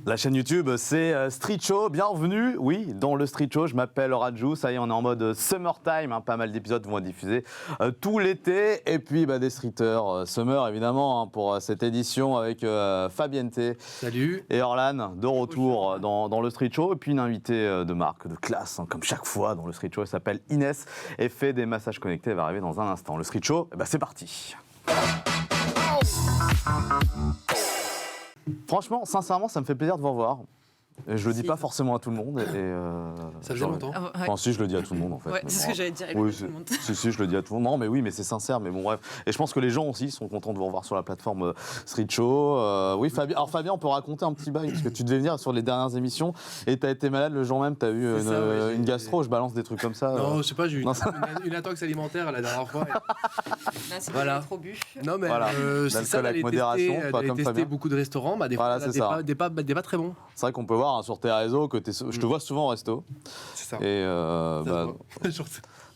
La chaîne YouTube, c'est Street Show. Bienvenue, oui, dans le Street Show. Je m'appelle Raju. Ça y est, on est en mode summertime. Hein, pas mal d'épisodes vont être diffusés tout l'été. Et puis, des streeters summer, évidemment, hein, pour cette édition avec Fabiente. Salut. Et Orlan, de retour dans le Street Show. Et puis, une invitée de marque, de classe, hein, comme chaque fois dans le Street Show. Elle s'appelle Inès et fait des massages connectés. Elle va arriver dans un instant. Le Street Show, c'est parti. Franchement, sincèrement, ça me fait plaisir de vous revoir. Et je le dis pas forcément à tout le monde. Ça faisait longtemps. Enfin, si, je le dis à tout le monde, en fait. Ouais, c'est ce que j'allais dire. Oui, tout le monde. si, je le dis à tout le monde. Non, mais oui, mais c'est sincère. Mais bon, bref. Et je pense que les gens aussi sont contents de vous revoir sur la plateforme Street Show. Oui, Fabien. Alors, Fabien, on peut raconter un petit bail, parce que tu devais venir sur les dernières émissions et tu as été malade le jour même. Tu as eu une gastro. Je balance des trucs comme ça. Non, je sais pas, j'ai eu une intox alimentaire la dernière fois. Là, c'est Voilà. trop bu. Non, mais Voilà. c'est ça, L'alcool avec modération, pas comme testé Fabien. beaucoup de restaurants, des Voilà, c'est ça. des pas très bons. C'est vrai qu'on peut voir sur tes réseaux que je te vois souvent au resto. C'est ça. Et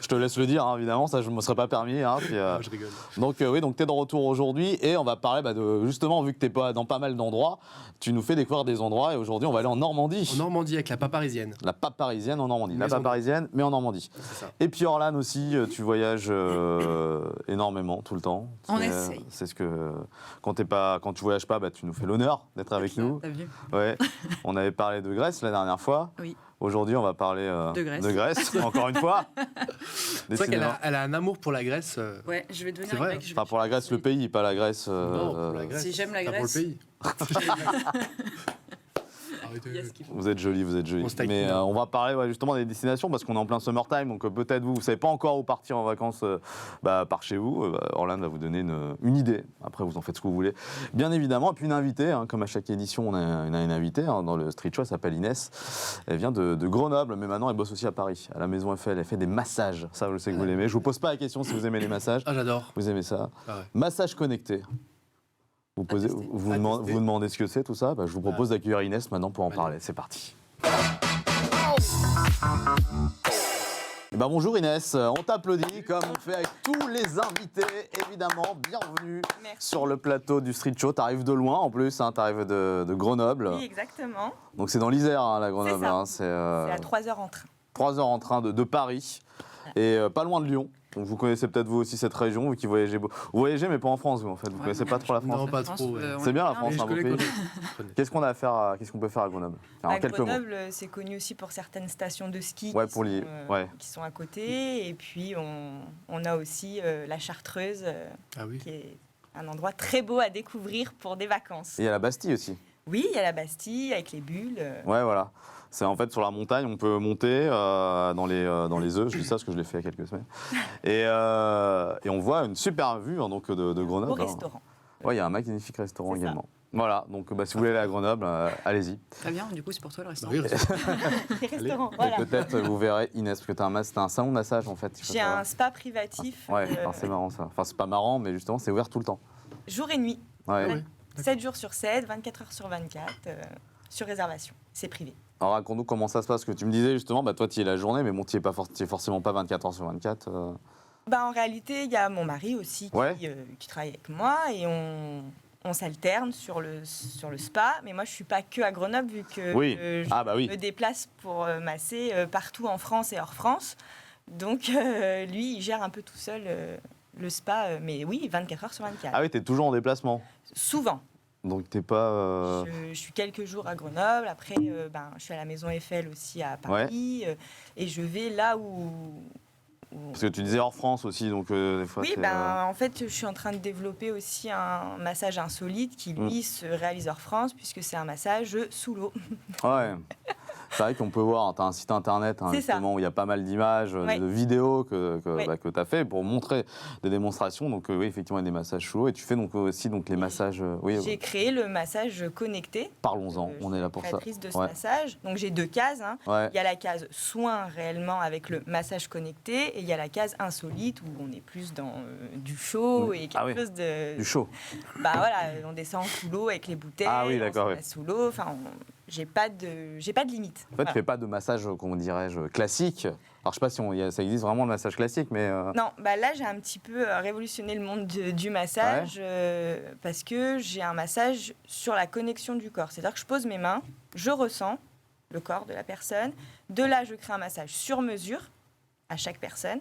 je te laisse le dire, hein, évidemment, ça je ne me serais pas permis. Hein, puis, Je rigole. Donc oui, donc tu es de retour aujourd'hui et on va parler de, justement, vu que tu n'es pas dans pas mal d'endroits, tu nous fais découvrir des endroits et aujourd'hui on va aller en Normandie. En Normandie avec la pape parisienne. La pape parisienne en Normandie. La Maison pape parisienne, mais en Normandie. C'est ça. Et puis Orlan aussi, tu voyages énormément, tout le temps. On essaye. C'est ce que quand tu voyages pas, tu nous fais l'honneur d'être avec nous. T'as vu ? Ouais. On avait parlé de Grèce la dernière fois. Oui. Aujourd'hui, on va parler De Grèce. encore une fois. C'est vrai qu'elle a un amour pour la Grèce. Ouais, je vais devenir C'est vrai. grec. Enfin, pour la Grèce, le pays, pas la Grèce. Non, pour la Grèce. Si j'aime la Pas Grèce. pour le pays. Arrêtez. Il y a ce qu'il faut. Vous êtes jolis, vous êtes jolis. On se taquine. Mais on va parler justement des destinations parce qu'on est en plein summertime. Donc peut-être vous ne savez pas encore où partir en vacances par chez vous. Orlan va vous donner une idée. Après, vous en faites ce que vous voulez. Bien évidemment. Et puis une invitée, hein, comme à chaque édition, on a une invitée hein, dans le Street Show. Elle s'appelle Inès. Elle vient de Grenoble, mais maintenant elle bosse aussi à Paris, à la Maison Eiffel. Elle fait des massages. Ça, je sais que vous l'aimez. Je vous pose pas la question si vous aimez les massages. Ah, j'adore. Vous aimez ça? Ah ouais. Massage connecté. Vous demandez ce que c'est tout ça, je vous propose d'accueillir Inès maintenant pour en parler. C'est parti. Bonjour Inès, on t'applaudit comme on fait avec tous les invités, évidemment. Bienvenue Merci. sur le plateau du Street Show. T'arrives de loin en plus, hein, t'arrives de Grenoble. Oui, exactement. Donc c'est dans l'Isère, hein, la Grenoble. C'est Hein, C'est à 3 heures en train. 3 heures en train de Paris et pas loin de Lyon. Donc vous connaissez peut-être vous aussi cette région, vous qui voyagez. Vous voyagez mais pas en France, vous en fait. Vous connaissez pas trop la France. Non, pas France, trop. Ouais. C'est bien la France, Mais un je beau connais, pays. connais. Qu'est-ce qu'on peut faire à Grenoble? En À quelques mots. Grenoble, c'est connu aussi pour certaines stations de ski Ouais, qui, pour sont, ouais. qui sont à côté. Et puis, on a aussi la Chartreuse, Ah oui. qui est un endroit très beau à découvrir pour des vacances. Et il y a la Bastille aussi. Oui, il y a la Bastille avec les bulles. Ouais, voilà. C'est en fait sur la montagne, on peut monter dans les œufs. Je dis ça parce que je l'ai fait il y a quelques semaines. Et on voit une super vue hein, donc de Grenoble. Au restaurant. Ouais, il y a un magnifique restaurant C'est ça. également. Voilà, donc si vous voulez aller à Grenoble, allez-y. Très bien, du coup, c'est pour toi le restaurant. Oui, Les restaurants, voilà. Et peut-être vous verrez Inès, parce que c'est un salon de massage en fait. il faut J'ai savoir. un spa privatif, Ouais, enfin, c'est marrant ça. Enfin, c'est pas marrant, mais justement, c'est ouvert tout le temps. jour et nuit. Ouais. oui. 7 jours sur 7, 24 heures sur 24, sur réservation. C'est privé. Alors raconte-nous comment ça se passe, parce que tu me disais justement, toi tu y es la journée, mais bon, tu es forcément pas 24 heures sur 24. En réalité, il y a mon mari aussi Ouais. qui travaille avec moi et on s'alterne sur le spa. Mais moi, je ne suis pas que à Grenoble vu que Oui. je Oui. me déplace pour masser partout en France et hors France. Donc, lui, il gère un peu tout seul le spa. Mais oui, 24 heures sur 24. Ah oui, t'es toujours en déplacement. Souvent. Donc t'es pas. Je suis quelques jours à Grenoble. Après, je suis à la Maison Eiffel aussi à Paris. Et je vais là où Parce que tu disais hors France aussi, donc des fois. Oui, en fait, je suis en train de développer aussi un massage insolite qui, lui, se réalise hors France, puisque c'est un massage sous l'eau. Ouais. C'est vrai qu'on peut voir, tu as un site internet C'est ça. justement où il y a pas mal d'images, Ouais. de vidéos que Ouais. tu as fait pour montrer des démonstrations. Donc oui, effectivement, il y a des massages sous l'eau. Et tu fais donc aussi les massages. J'ai créé le massage connecté. Parlons-en, on est là pour ça. Créatrice de ce Ouais. massage. Donc j'ai 2 cases. Hein. Ouais. Il y a la case soins réellement avec le massage connecté et il y a la case insolite où on est plus dans du chaud et quelque Ah oui. chose de... Du chaud. On descend sous l'eau avec les bouteilles, Ah oui, on d'accord, se oui. met sous l'eau. J'ai pas de limite. En fait, Voilà. tu fais pas de massage, comment dirais-je, classique. Alors, je sais pas si ça existe vraiment le massage classique, mais. Non, bah là, j'ai un petit peu révolutionné le monde du massage parce que j'ai un massage sur la connexion du corps. C'est-à-dire que je pose mes mains, je ressens le corps de la personne. De là, je crée un massage sur mesure à chaque personne.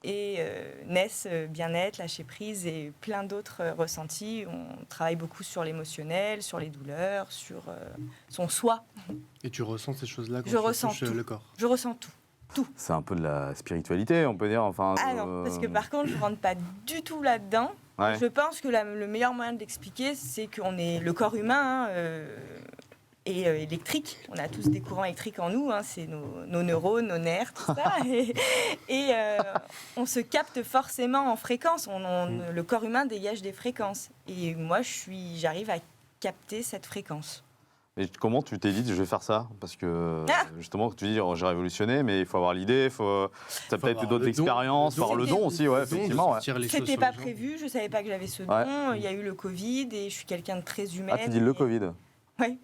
Et naissent bien-être, lâcher prise et plein d'autres ressentis. On travaille beaucoup sur l'émotionnel, sur les douleurs, sur son soi. Et tu ressens ces choses-là quand Je tu ressens touches tout. le corps? Je ressens tout. Tout. C'est un peu de la spiritualité, on peut dire. Enfin, Ah non, parce que par contre, je ne rentre pas du tout là-dedans. Ouais. Je pense que le meilleur moyen de l'expliquer, c'est qu'on est le corps humain est électrique. On a tous des courants électriques en nous, c'est nos neurones, nos nerfs, tout ça. Et on se capte forcément en fréquence. Le corps humain dégage des fréquences. Et moi, j'arrive à capter cette fréquence. Et comment tu t'es dit, je vais faire ça? Parce que justement, tu dis, j'ai révolutionné, mais il faut avoir l'idée, tu as peut-être d'autres expériences, par le don aussi, effectivement. Ouais. C'était pas prévu, je savais pas que j'avais ce don. Ouais. Il y a eu le Covid et je suis quelqu'un de très humaine. Ah, tu dis le Covid? Oui.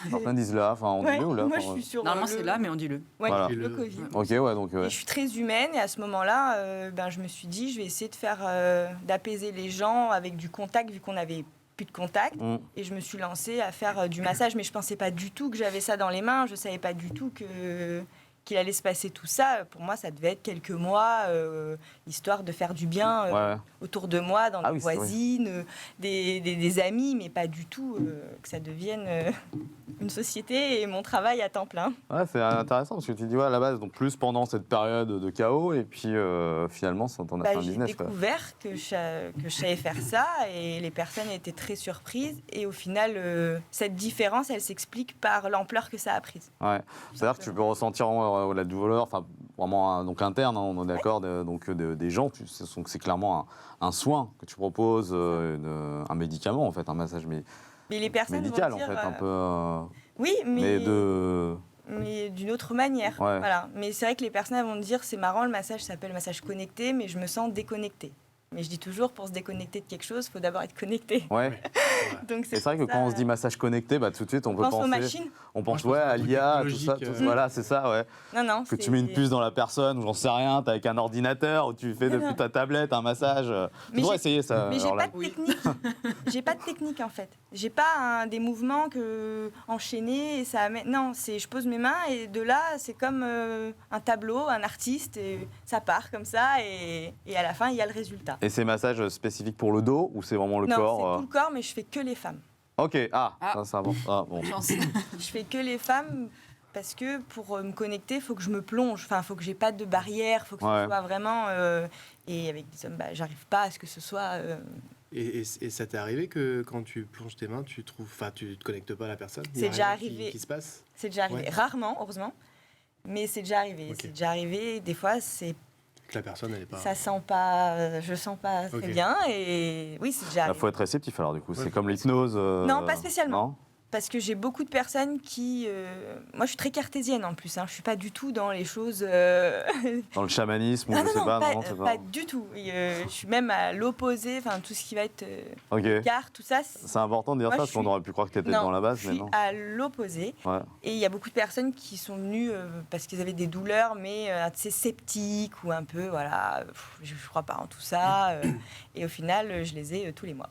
Certains disent là, enfin, on dit le ou là? Moi, je suis sur Normalement, c'est là, mais on dit le. Ouais, Voilà. le Covid. Ok, ouais, donc. Et je suis très humaine et à ce moment-là, je me suis dit, je vais essayer de faire d'apaiser les gens avec du contact vu qu'on avait plus de contact. Et je me suis lancée à faire du massage, mais je pensais pas du tout que j'avais ça dans les mains. Je savais pas du tout qu'il allait se passer tout ça. Pour moi, ça devait être quelques mois, histoire de faire du bien autour de moi, dans les voisines, des amis, mais pas du tout que ça devienne une société et mon travail à temps plein. Ouais, c'est intéressant parce que tu dis à la base, donc plus pendant cette période de chaos, et puis finalement, ça t'en a fait un business. J'ai découvert que je savais faire ça et les personnes étaient très surprises. Et au final, cette différence, elle s'explique par l'ampleur que ça a prise. Ouais. C'est-à-dire que tu peux ressentir la douleur, enfin vraiment donc interne, on est d'accord, des gens. C'est clairement un soin que tu proposes, un médicament en fait, un massage mais les personnes médical vont dire, en fait, un peu. Oui, mais de. Mais d'une autre manière. Ouais. Voilà. Mais c'est vrai que les personnes elles vont me dire, c'est marrant, le massage s'appelle massage connecté, mais je me sens déconnectée. Mais je dis toujours, pour se déconnecter de quelque chose, il faut d'abord être connecté. Ouais. Donc c'est vrai que quand on se dit massage connecté, tout de suite on peut penser. Aux machines. On pense à l'IA, tout ça. Voilà, c'est ça, ouais. Non, que tu mets une puce dans la personne, ou j'en sais rien, t'as avec un ordinateur, ou tu fais depuis ta tablette un massage. Tu devrais essayer ça. Mais j'ai pas de technique. J'ai pas de technique en fait. J'ai pas des mouvements enchaînés et ça amène. Non, je pose mes mains et de là c'est comme un tableau, un artiste et ça part comme ça et à la fin il y a le résultat. Et c'est massage spécifique pour le dos ou c'est vraiment le corps? Non, c'est tout le corps, mais je fais que les femmes. Ok, ça c'est bon. Je fais que les femmes parce que pour me connecter, il faut que je me plonge. Enfin, il faut que j'ai pas de barrière, il faut que ce soit vraiment. Et avec des hommes, j'arrive pas à ce que ce soit. Et ça t'est arrivé que quand tu plonges tes mains, tu te connectes pas à la personne? C'est déjà arrivé. Qui se passe? C'est déjà arrivé. Rarement, heureusement, mais c'est déjà arrivé. Okay. C'est déjà arrivé. Des fois, c'est. La personne, elle est pas. Ça sent pas. Je sens pas très bien et oui, c'est déjà arrivé. Il faut être réceptif alors du coup. C'est comme l'hypnose. Non, pas spécialement. Non, parce que j'ai beaucoup de personnes qui... Moi, je suis très cartésienne en plus. Je ne suis pas du tout dans les choses... Dans le chamanisme ou je sais pas. Pas du tout. Je suis même à l'opposé. Enfin, tout ce qui va être carte, tout ça. C'est important de dire ça parce qu'on aurait pu croire que tu étais dans la base. Je suis à l'opposé. Ouais. Et il y a beaucoup de personnes qui sont venues parce qu'ils avaient des douleurs, mais assez sceptiques ou un peu, voilà, je ne crois pas en tout ça. Et au final, je les ai tous les mois.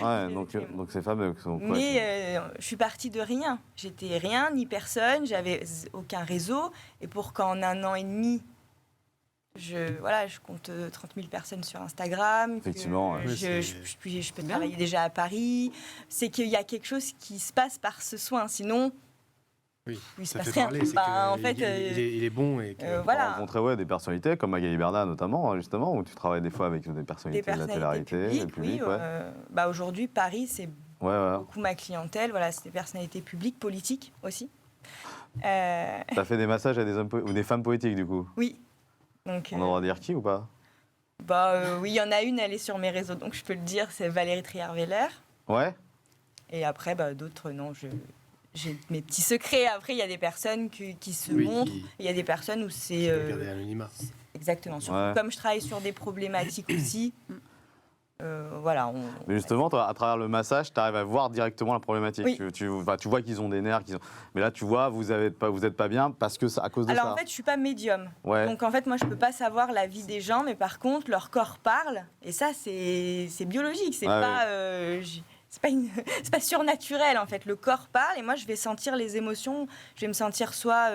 Ouais, donc ces femmes sont. Mais je suis partie de rien. J'étais rien, ni personne, j'avais aucun réseau. Et pour qu'en 1 an et demi, je compte 30 000 personnes sur Instagram. Effectivement. Je peux travailler déjà à Paris. C'est qu'il y a quelque chose qui se passe par ce soin. Sinon. Oui, il se passe rien. En fait, il est bon. Et que... voilà. On rencontrait des personnalités comme Magali Berda notamment, justement, où tu travailles des fois avec des personnalités de la télé-réalité. Oui. Aujourd'hui, Paris, c'est beaucoup ma clientèle. Voilà, c'est des personnalités publiques, politiques aussi. Tu as fait des massages à des hommes ou des femmes politiques, du coup? Oui. Donc, on a le droit de dire qui ou pas? Oui, il y en a une, elle est sur mes réseaux, donc je peux le dire, c'est Valérie Trier-Veller. Ouais. Et après, d'autres, non, j'ai mes petits secrets. Après, il y a des personnes qui se montrent. Il y a des personnes où c'est... garder l'anonymat. Exactement. Comme je travaille sur des problématiques aussi, Voilà. Mais justement, toi, à travers le massage, tu arrives à voir directement la problématique. Oui. Tu vois qu'ils ont des nerfs, mais là, tu vois, vous êtes pas bien parce que à cause de Alors ça. en fait, je suis pas médium. Ouais. Donc en fait, moi, je peux pas savoir la vie des gens, mais par contre, leur corps parle. Et ça, c'est biologique. C'est pas, c'est pas surnaturel en fait. Le corps parle et moi, je vais sentir les émotions. Je vais me sentir soit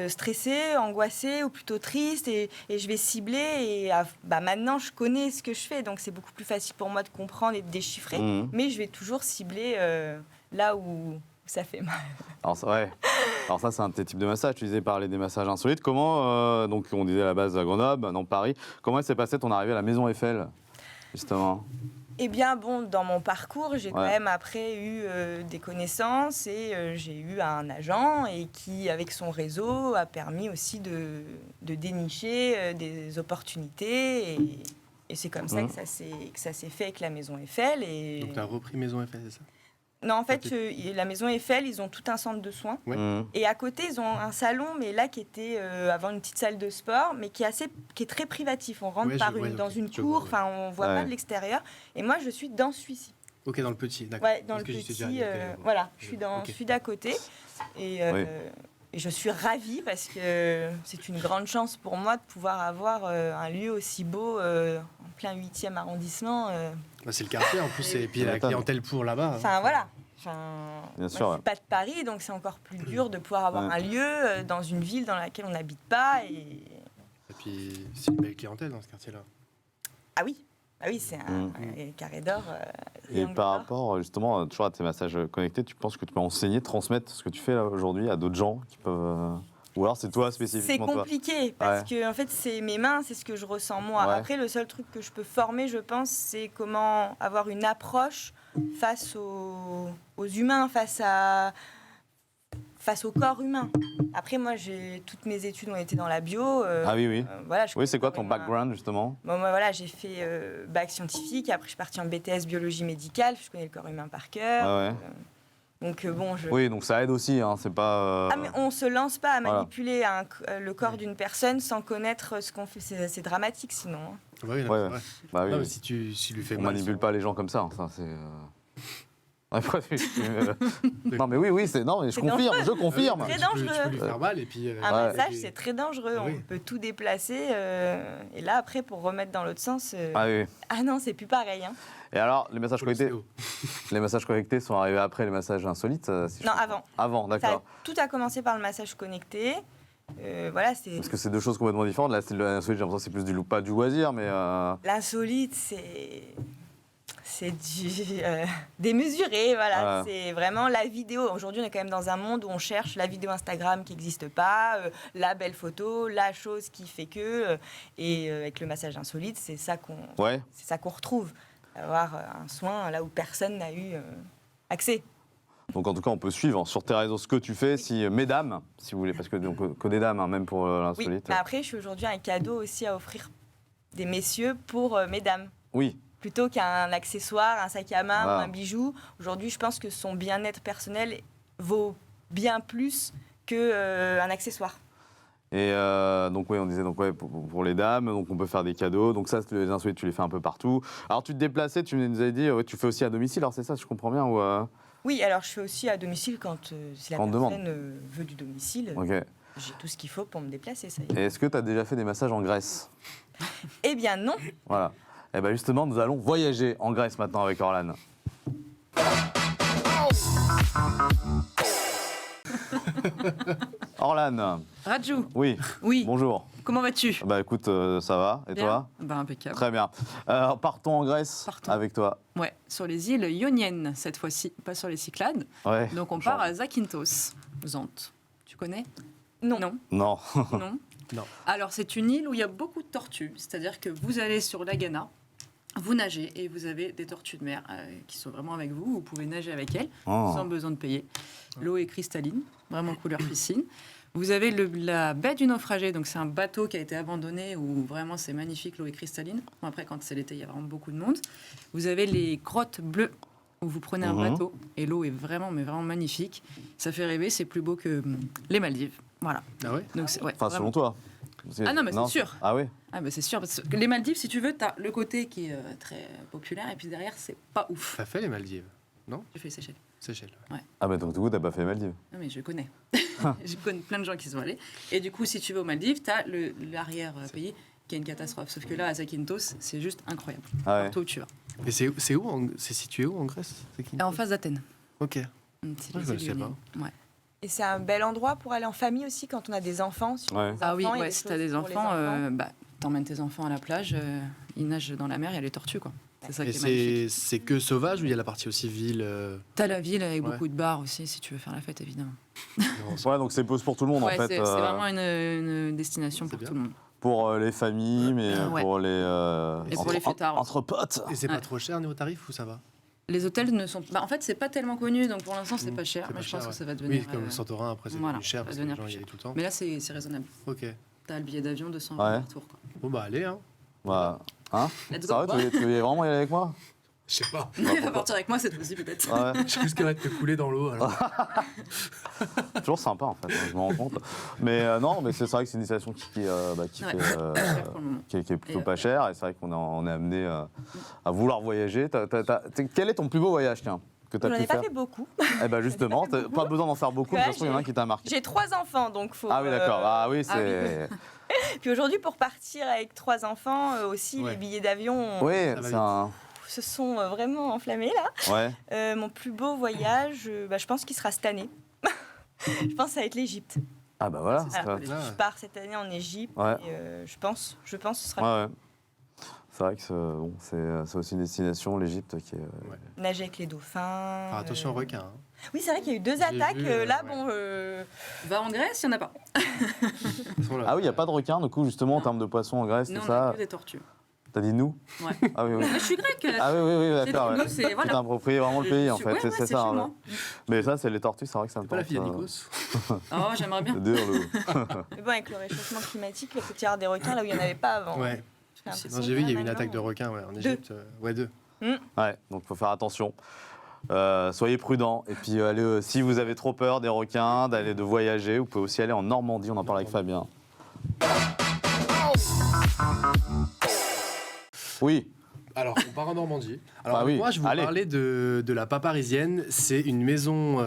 stressée, angoissée ou plutôt triste et je vais cibler. Et maintenant, je connais ce que je fais, donc c'est beaucoup plus facile pour moi de comprendre et de déchiffrer. Mais je vais toujours cibler là où ça fait mal. Alors ça, c'est un de tes types de massages. Tu disais parler des massages insolites. Comment, donc on disait à la base à Grenoble, maintenant Paris, comment s'est passée ton arrivée à la Maison Eiffel, justement? Eh bien, bon, dans mon parcours, j'ai quand même après eu des connaissances et j'ai eu un agent et qui, avec son réseau, a permis aussi de dénicher des opportunités. Et c'est comme ça que ça s'est fait avec la Maison Eiffel. Et... Donc, tu as repris Maison Eiffel, c'est ça? Non, en fait, la Maison Eiffel, ils ont tout un centre de soins. Ouais. Et à côté, ils ont un salon, mais là, qui était avant une petite salle de sport, mais qui est très privatif. On rentre dans une cour, enfin, on voit pas de l'extérieur. Et moi, je suis dans celui-ci. Ok, dans le petit, d'accord. Ouais, dans le petit, voilà, je suis d'à côté. Et je suis ravie parce que c'est une grande chance pour moi de pouvoir avoir un lieu aussi beau en plein 8e arrondissement. C'est le quartier en plus, et puis la clientèle pour là-bas. Enfin, voilà. Bien moi, sûr. Je ne suis pas de Paris, donc c'est encore plus dur de pouvoir avoir un lieu dans une ville dans laquelle on n'habite pas. Et puis, c'est une belle clientèle dans ce quartier-là. Ah oui, c'est un carré d'or. Et par rapport justement toujours à tes massages connectés, tu penses que tu peux enseigner, transmettre ce que tu fais là aujourd'hui à d'autres gens qui peuvent... Ou alors c'est toi spécifiquement? C'est compliqué parce que en fait c'est mes mains, c'est ce que je ressens moi. Après le seul truc que je peux former, je pense, c'est comment avoir une approche face aux humains, face au corps humain. Après moi toutes mes études ont été dans la bio. Voilà, c'est quoi ton background justement? Moi voilà, j'ai fait bac scientifique, après je suis partie en BTS biologie médicale, je connais le corps humain par cœur. Donc Oui, donc ça aide aussi, hein, c'est pas... Ah, mais on se lance pas à manipuler le corps d'une personne sans connaître ce qu'on fait, c'est dramatique sinon. Oui, non, mais si tu lui fais on mal... manipule pas les gens comme ça, hein, ça c'est... non mais oui, c'est non mais je confirme. C'est très dangereux. Tu peux lui faire mal et puis... Un massage c'est très dangereux, on peut tout déplacer et là après pour remettre dans l'autre sens... Ah non, c'est plus pareil. Hein. Et alors, les massages connectés sont arrivés après les massages insolites Non, avant. Avant, d'accord. Tout a commencé par le massage connecté. Voilà, parce que c'est deux choses complètement différentes. Là, l'insolite, j'ai l'impression que c'est plus pas du loisir, mais... L'insolite, c'est démesuré, voilà. C'est vraiment la vidéo. Aujourd'hui, on est quand même dans un monde où on cherche la vidéo Instagram qui n'existe pas, la belle photo, la chose qui fait que... et avec le massage insolite, c'est ça qu'on retrouve. Avoir un soin là où personne n'a eu accès. Donc en tout cas, on peut suivre sur tes réseaux ce que tu fais, mesdames, si vous voulez, parce que donc, que des dames, hein, même pour l'insolite. Oui, mais après, je suis aujourd'hui un cadeau aussi à offrir des messieurs pour mesdames. Oui. Plutôt qu'un accessoire, un sac à main ou un bijou. Aujourd'hui, je pense que son bien-être personnel vaut bien plus qu'un accessoire. Et donc on disait pour les dames, donc on peut faire des cadeaux. Donc ça, les insolites, tu les fais un peu partout. Alors tu te déplaçais, tu nous avais dit, tu fais aussi à domicile. Alors c'est ça, si je comprends bien ou Oui, alors je fais aussi à domicile quand si la personne veut du domicile. J'ai tout ce qu'il faut pour me déplacer. Ça y est. Et est-ce que tu as déjà fait des massages en Grèce? Eh bien non. Voilà. Et bien justement, nous allons voyager en Grèce maintenant avec Orlan. Orlan. Rajou. Oui. Bonjour. Comment vas-tu? Bah écoute, ça va. Et toi? Impeccable. Très bien. Partons en Grèce avec toi. Ouais, sur les îles Ioniennes cette fois-ci, pas sur les Cyclades. Ouais. Donc on part à Zakynthos, Zante. Tu connais? Non. Non. Non. Alors c'est une île où il y a beaucoup de tortues, c'est-à-dire que vous allez sur l'Agana, vous nagez et vous avez des tortues de mer qui sont vraiment avec vous. Vous pouvez nager avec elles sans besoin de payer. L'eau est cristalline, vraiment couleur piscine. Vous avez la baie du naufragé, donc c'est un bateau qui a été abandonné où vraiment c'est magnifique, l'eau est cristalline. Bon, après, quand c'est l'été, il y a vraiment beaucoup de monde. Vous avez les grottes bleues où vous prenez un bateau et l'eau est vraiment magnifique. Ça fait rêver, c'est plus beau que les Maldives. Voilà. Ah ouais? Donc, selon toi. Ah non, mais c'est sûr. Ah oui. Ah bah c'est sûr, parce que les Maldives, si tu veux, t'as le côté qui est très populaire, et puis derrière, c'est pas ouf. T'as fait les Maldives? Non? J'ai fait les Seychelles. Seychelles. Ah bah donc du coup, t'as pas fait Maldives. Non mais je connais. Je connais plein de gens qui sont allés. Et du coup, si tu vas aux Maldives, t'as l'arrière-pays qui a une catastrophe. Sauf que là, à Zakynthos, c'est juste incroyable. Ah ouais. Partout où tu vas. Et c'est où c'est situé où en Grèce? Et en face d'Athènes. Ok. C'est Ah, les je îles sais Ioniennes. Ouais. Et c'est un bel endroit pour aller en famille aussi quand on a des enfants. Si on a Ouais. des Ah oui, enfants, il y a ouais, des si choses t'as des pour les enfants, bah, t'emmènes tes enfants à la plage, ils nagent dans la mer, il y a les tortues, quoi. C'est ça qui est magnifique. c'est que sauvage ou il y a la partie aussi ville T'as la ville avec Ouais. beaucoup de bars aussi, si tu veux faire la fête, évidemment. non, Ouais, donc c'est pause pour tout le monde Ouais, en fait. c'est vraiment une destination C'est pour bien. tout le monde. Pour les familles, mais Ouais. pour les. Et pour les fêtards aussi. entre potes. Et c'est Ouais. pas trop cher niveau tarif ou ça va? Les hôtels ne sont bah, en fait, c'est pas tellement connu, donc pour l'instant, c'est pas cher, C'est mais pas je pense cher, que ça va Oui, devenir. comme Santorin après c'est voilà, plus cher ça parce va que les devenir gens plus y cher. allaient tout le temps. Mais là, c'est raisonnable. Ok. T'as le billet d'avion 200 Ouais. € retour, quoi. Bon bah allez hein. Bah, hein Let's go. Sérieux, tu veux vraiment y aller avec moi? Je sais pas. Il va partir avec moi cette fois-ci, peut-être. Ouais. Je risquerais de te couler dans l'eau alors. Toujours sympa en fait, je me rends compte. Mais non, mais c'est vrai que c'est une destination qui Ouais. fait, Cher pour le moment. qui est plutôt Et, pas chère. Et c'est vrai on est amené à vouloir voyager. Quel est ton plus beau voyage, tiens, que tu as J'en pu ai pas faire? fait beaucoup. Eh ben justement, J'en ai pas fait t'as pas besoin d'en faire beaucoup, mais de toute façon, il y en a un qui t'a marqué. J'ai 3 enfants, donc faut. Ah oui, d'accord. Ah oui, c'est. Puis aujourd'hui, pour partir avec 3 enfants, aussi, Ouais. les billets d'avion Oui, Ça va c'est un. se sont vraiment enflammés là. Ouais. Mon plus beau voyage, je pense qu'il sera cette année. Je pense que ça va être l'Égypte. Ah bah voilà. C'est ça, ça- les- Ah. Je pars cette année en Égypte. Ouais. Et, je pense que ce sera Ouais, ouais. C'est vrai que bon, c'est aussi une destination, l'Égypte, qui est. nager avec les dauphins. Faire attention aux requins. hein. Oui, c'est vrai qu'il y a eu 2 J'ai attaques. vu, Là, ouais. bon. Va en Grèce, il n'y en a pas. Ils sont là. Ah oui, il n'y a pas de requin, du coup, justement, en termes de poissons en Grèce, Nous, tout on a ça. que des tortues. T'as dit nous? Ouais. Ah oui, oui. Mais je suis grecque. Ah oui, oui, oui, C'est d'accord. nous, Ouais. c'est- Tu voilà. t'appropries vraiment le pays, en fait, Ouais, c'est ouais, ça. chez ouais. moi. Mais ça, c'est les tortues, c'est vrai que ça me C'est pas la tente. fille à Nikos. Oh, j'aimerais bien. Dur, le. Mais bon, avec le réchauffement climatique, il peut y avoir des requins là où il n'y en avait pas avant. Ouais. J'ai l'impression Non, j'ai vu, il y a eu que une là, attaque de maintenant, requins ouais, en Égypte. Ouais, 2. Ouais, donc faut faire attention. Soyez prudents. Et puis, allez, si vous avez trop peur des requins, de voyager, vous pouvez aussi aller en Normandie. On en parle avec Fabien. Oui. Alors, on part en Normandie. Alors, Bah oui, moi, je vous allez. parlais de la Paparisienne. C'est une maison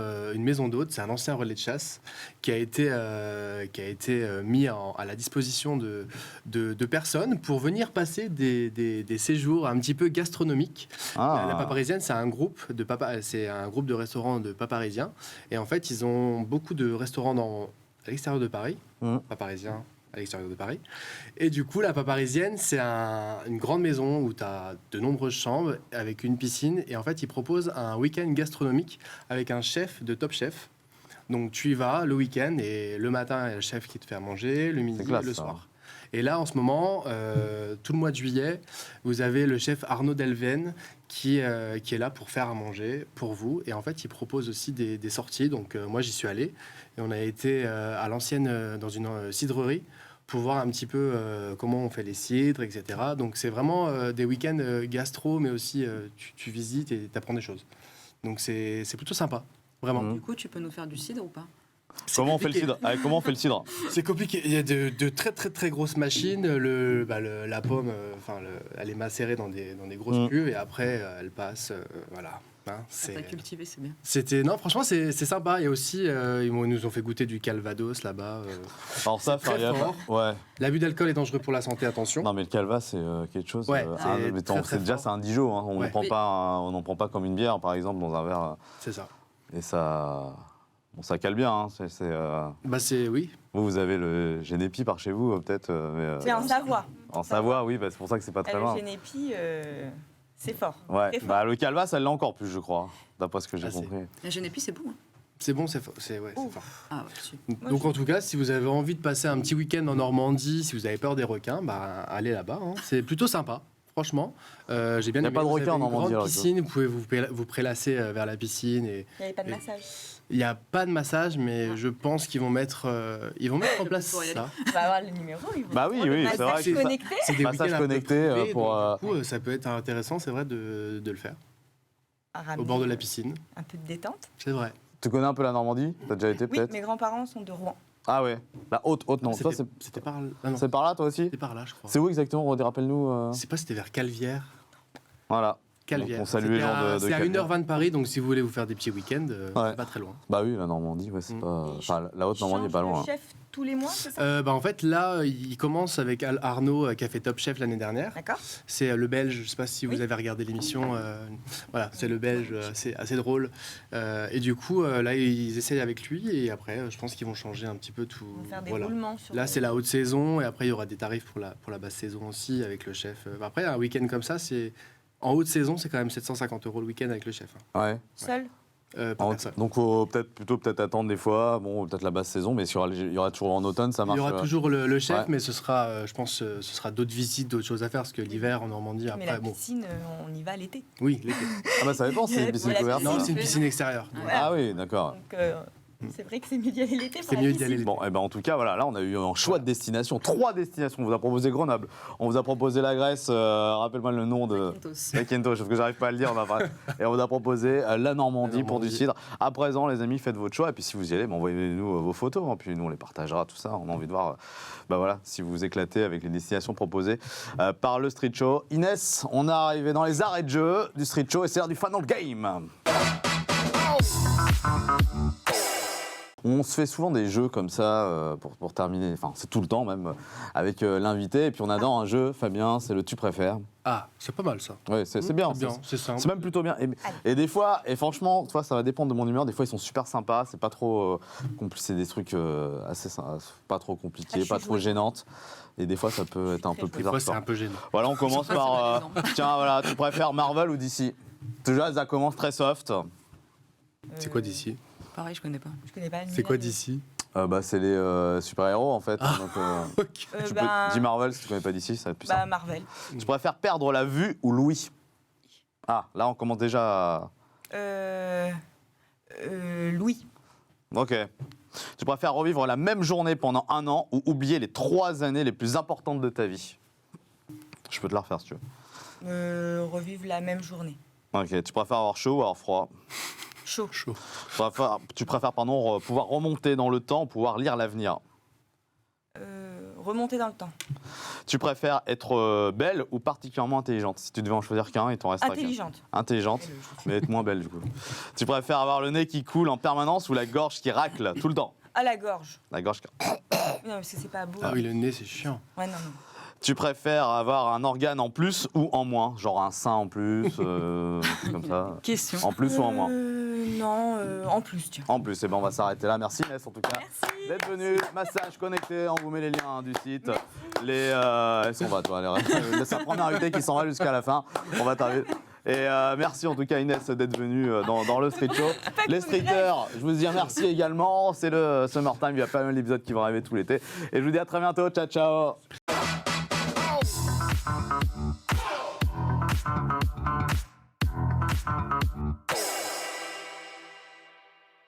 d'hôte. C'est un ancien relais de chasse qui a été mis à la disposition de personnes pour venir passer des séjours un petit peu gastronomiques. La Paparisienne, c'est un groupe de restaurants de Paparisiens. Et en fait, ils ont beaucoup de restaurants à l'extérieur de Paris, Paparisiens à l'extérieur de Paris. Et du coup, la Paparisienne, c'est une grande maison où tu as de nombreuses chambres avec une piscine. Et en fait, ils proposent un week-end gastronomique avec un chef de Top Chef. Donc, tu y vas le week-end et le matin, il y a le chef qui te fait à manger, le midi C'est classe, et le ça. soir. Et là, en ce moment, tout le mois de juillet, vous avez le chef Arnaud Delven qui est là pour faire à manger pour vous. Et en fait, il propose aussi des sorties. Donc, moi, j'y suis allé. Et on a été à l'ancienne, dans une cidrerie, pour voir un petit peu comment on fait les cidres, etc. Donc, c'est vraiment des week-ends gastro, mais aussi tu visites et tu apprends des choses. Donc, c'est plutôt sympa, vraiment. Mhm. Du coup, tu peux nous faire du cidre ou pas? Comment on fait le compliqué. cidre? Comment on fait le cidre? C'est compliqué. Il y a de très très très grosses machines. La pomme, elle est macérée dans des grosses cuves et après elle passe. Voilà. Hein, T'as cultivé, c'est bien. Non, franchement, c'est sympa. Et aussi, ils nous ont fait goûter du Calvados là-bas. Alors ça, C'est très faire gaffe. fort. Ouais. L'abus d'alcool est dangereux pour la santé, attention. Non, mais le calva, c'est quelque chose. Ouais, mais très, très déjà, fort. c'est un Dijon. Hein. On Ouais. n'en prend pas, on n'en prend pas comme une bière, par exemple, dans un verre. C'est ça. Et ça, bon, ça cale bien. Hein. Bah, oui. Vous avez le Génépi par chez vous, peut-être. C'est en Savoie. En Savoie, oui, bah, c'est pour ça que c'est pas très Le loin. Génépi, c'est fort. Ouais. Très fort. Bah, le calva, ça l'est encore plus, je crois, d'après ce que j'ai Ah, c'est- compris. La génépi, c'est bon. Hein. C'est bon, c'est fort. C'est Ouf. fort. Ah ouais, si. Donc en tout cas, si vous avez envie de passer un petit week-end en Normandie, si vous avez peur des requins, bah allez là-bas. Hein. C'est plutôt sympa, franchement. J'ai bien Y a aimé. pas de Vous requins avez en une Normandie, grande alors, piscine, vous pouvez vous prélasser vers la piscine. Et Il n'y avait pas de Et- massage. il n'y a pas de massage, mais je pense qu'ils vont mettre en place pour y aller. ça. On va avoir le numéro. Ils vont Bah oui, prendre le oui, c'est vrai massage que ça- connecté. C'est des Massage week-ends un peu connecté, privés, pour, donc, du coup, ça peut être intéressant, c'est vrai, de le faire À ramener au bord de la piscine. Un peu de détente. C'est vrai. Tu connais un peu la Normandie? T'as déjà été Oui, peut-être? mes grands-parents sont de Rouen. Ah ouais, la haute, non. Toi, C'était par là. Ah non, c'est par là, toi aussi? c'était par là, je crois. C'est où exactement? Je sais pas, c'était vers Calvière. Voilà. Calvière. Donc, on salue les gens de C'est à Calvière. 1h20 de Paris, donc si vous voulez vous faire des petits week-ends, c'est pas très loin. Bah oui, la Normandie, ouais, c'est pas. Et Enfin, la haute Normandie est pas loin. Le chef tous les mois, c'est ça? En fait, là, il commence avec Arnaud, qui a fait Top Chef l'année dernière. D'accord. C'est le Belge, je ne sais pas si vous Oui. avez regardé l'émission. Voilà, c'est le Belge, c'est assez drôle. Et du coup, là, ils essayent avec lui et après, je pense qu'ils vont changer un petit peu tout. On va faire des Voilà. roulements sur Là, c'est la haute saison et après, il y aura des tarifs pour la basse saison aussi avec le chef. Après, un week-end comme ça, c'est en haute saison, c'est quand même 750 € le week-end avec le chef. Ouais. Seul. Par personne. Donc faut peut-être attendre des fois, bon peut-être la basse saison, mais il y aura toujours en automne, ça Il marche. y aura toujours le chef, ouais. mais ce sera, je pense, ce sera d'autres visites, d'autres choses à faire, parce que l'hiver en Normandie, Mais la après, bon, piscine, on y va l'été. oui, l'été. Ah bah ça dépend, c'est une piscine Voilà, couverte. Non, ça. c'est une piscine extérieure. Voilà. Ah oui, d'accord. Donc, c'est vrai que c'est mieux d'y aller l'été. pour C'est la mieux d'y piscine. aller l'été. Bon, et ben en tout cas, voilà, là on a eu un choix de destination, 3 destinations. On vous a proposé Grenoble, on vous a proposé la Grèce, rappelle-moi le nom de. Quintos. La Quintos, parce que j'arrive pas à le dire, et on vous a proposé la Normandie pour du cidre. À présent, les amis, faites votre choix, et puis si vous y allez, envoyez-nous vos photos, hein, puis nous on les partagera, tout ça. On a envie de voir, voilà, si vous vous éclatez avec les destinations proposées par le Street Show. Inès, on est arrivé dans les arrêts de jeu du Street Show, et c'est l'heure du Final Game. On se fait souvent des jeux comme ça pour terminer, enfin c'est tout le temps même, avec l'invité. Et puis on adore un jeu, Fabien, c'est le tu préfères. Ah, c'est pas mal ça. Ouais, c'est bien. C'est simple. C'est même plutôt bien. Et des fois, et franchement, toi, ça va dépendre de mon humeur. Des fois, ils sont super sympas. C'est pas trop c'est des trucs pas trop compliqués, je suis pas trop jouée. gênantes. Et des fois, ça peut être un peu Des plus fois, c'est hardcore. un peu gênant. Voilà, on commence pas, par. c'est pas Tiens, voilà, tu préfères Marvel ou DC? Déjà, ça commence très soft. C'est quoi d'ici? Pareil, je connais pas. Je connais pas. C'est quoi d'ici? C'est les super-héros en fait. Donc, tu peux, dis Marvel si tu connais pas DC, ça va être plus simple. Marvel. Tu préfères perdre la vue ou l'ouïe? Ah, là on commence déjà. Louis. Ok. Tu préfères revivre la même journée pendant 1 an ou oublier les 3 années les plus importantes de ta vie? Je peux te la refaire si tu veux. Revivre la même journée. Ok. Tu préfères avoir chaud ou avoir froid? Chaud. Chaud. Tu préfères pouvoir remonter dans le temps ou pouvoir lire l'avenir? Remonter dans le temps. Tu préfères être belle ou particulièrement intelligente? Si tu devais en choisir qu'un, il t'en restera qu'un. Intelligente. Intelligente, mais être moins belle du coup. Tu préfères avoir le nez qui coule en permanence ou la gorge qui racle tout le temps? À la gorge. La gorge qui... Non, parce que c'est pas beau. Ah oui, le nez, c'est chiant. Ouais, non. Tu préfères avoir un organe en plus ou en moins? Genre un sein en plus, comme ça. Question. En plus ou en moins? Non, en plus, tiens. En plus, et ben on va s'arrêter là. Merci Inès en tout cas Merci. d'être venu. Massage connecté, on vous met les liens du site. Elles s'en va toi, c'est sa première invitée qui s'en va jusqu'à la fin. On va t'arriver. Et merci en tout cas Inès d'être venue dans le Street Show. Les streeters, je vous dis merci également. C'est le Summertime, il y a pas mal d'épisodes qui vont arriver tout l'été. Et je vous dis à très bientôt. Ciao ciao.